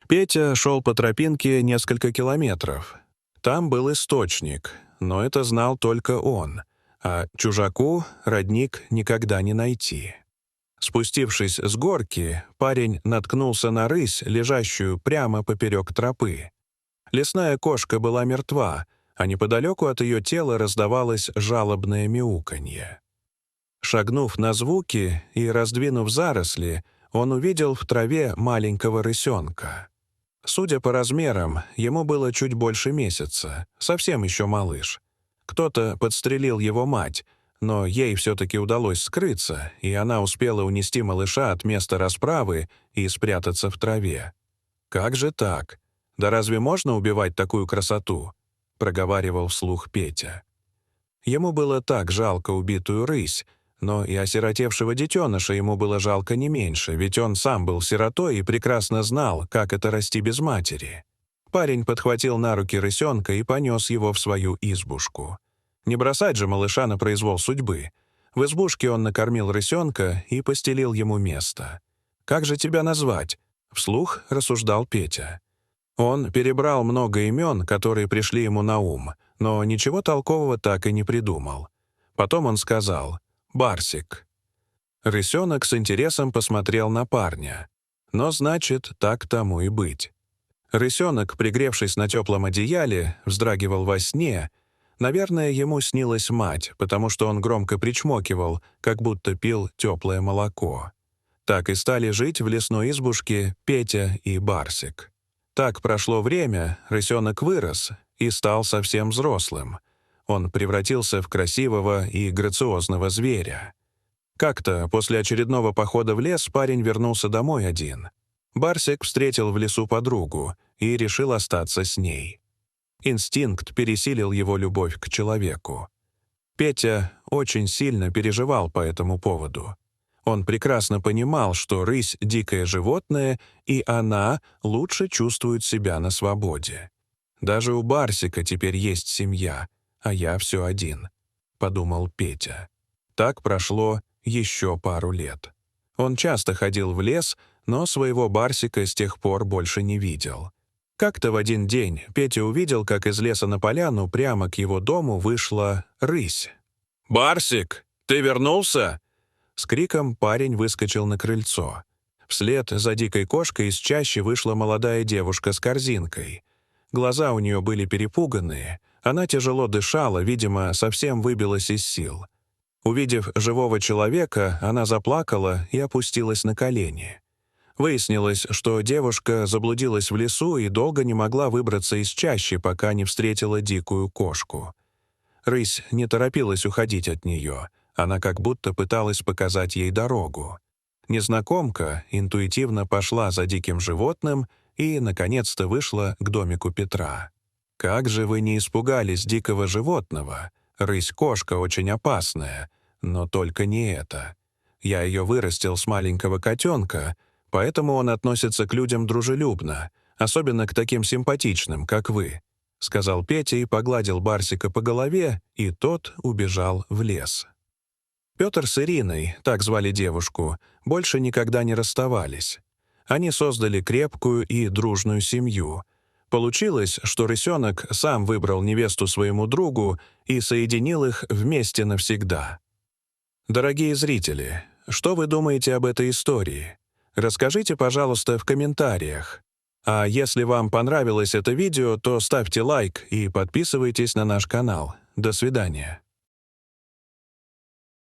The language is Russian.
Петя шел по тропинке несколько километров. Там был источник, но это знал только он, а чужаку родник никогда не найти. Спустившись с горки, парень наткнулся на рысь, лежащую прямо поперек тропы. Лесная кошка была мертва, а неподалеку от ее тела раздавалось жалобное мяуканье. Шагнув на звуки и раздвинув заросли, он увидел в траве маленького рысенка. Судя по размерам, ему было чуть больше месяца, совсем еще малыш. Кто-то подстрелил его мать, но ей все-таки удалось скрыться, и она успела унести малыша от места расправы и спрятаться в траве. «Как же так? Да разве можно убивать такую красоту?» — проговаривал вслух Петя. Ему было так жалко убитую рысь, но и осиротевшего детеныша ему было жалко не меньше, ведь он сам был сиротой и прекрасно знал, как это расти без матери. Парень подхватил на руки рысенка и понес его в свою избушку. Не бросать же малыша на произвол судьбы. В избушке он накормил рысенка и постелил ему место. «Как же тебя назвать?» — вслух рассуждал Петя. Он перебрал много имен, которые пришли ему на ум, но ничего толкового так и не придумал. Потом он сказал «Барсик». Рысенок с интересом посмотрел на парня. Но значит, так тому и быть. Рысенок, пригревшись на теплом одеяле, вздрагивал во сне. Наверное, ему снилась мать, потому что он громко причмокивал, как будто пил теплое молоко. Так и стали жить в лесной избушке Петя и Барсик. Так прошло время, рысенок вырос и стал совсем взрослым. Он превратился в красивого и грациозного зверя. Как-то после очередного похода в лес парень вернулся домой один. Барсик встретил в лесу подругу и решил остаться с ней. Инстинкт пересилил его любовь к человеку. Петя очень сильно переживал по этому поводу. Он прекрасно понимал, что рысь — дикое животное, и она лучше чувствует себя на свободе. «Даже у Барсика теперь есть семья, а я все один», — подумал Петя. Так прошло еще пару лет. Он часто ходил в лес, но своего Барсика с тех пор больше не видел. Как-то в один день Петя увидел, как из леса на поляну прямо к его дому вышла рысь. «Барсик, ты вернулся?» С криком парень выскочил на крыльцо. Вслед за дикой кошкой из чащи вышла молодая девушка с корзинкой. Глаза у нее были перепуганные, она тяжело дышала, видимо, совсем выбилась из сил. Увидев живого человека, она заплакала и опустилась на колени. Выяснилось, что девушка заблудилась в лесу и долго не могла выбраться из чащи, пока не встретила дикую кошку. Рысь не торопилась уходить от нее, она как будто пыталась показать ей дорогу. Незнакомка интуитивно пошла за диким животным и, наконец-то, вышла к домику Петра. «Как же вы не испугались дикого животного? Рысь-кошка очень опасная, но только не это. Я ее вырастил с маленького котенка, поэтому он относится к людям дружелюбно, особенно к таким симпатичным, как вы», — сказал Петя и погладил Барсика по голове, и тот убежал в лес. Петр с Ириной, так звали девушку, больше никогда не расставались. Они создали крепкую и дружную семью. Получилось, что рысенок сам выбрал невесту своему другу и соединил их вместе навсегда. Дорогие зрители, что вы думаете об этой истории? Расскажите, пожалуйста, в комментариях. А если вам понравилось это видео, то ставьте лайк и подписывайтесь на наш канал. До свидания.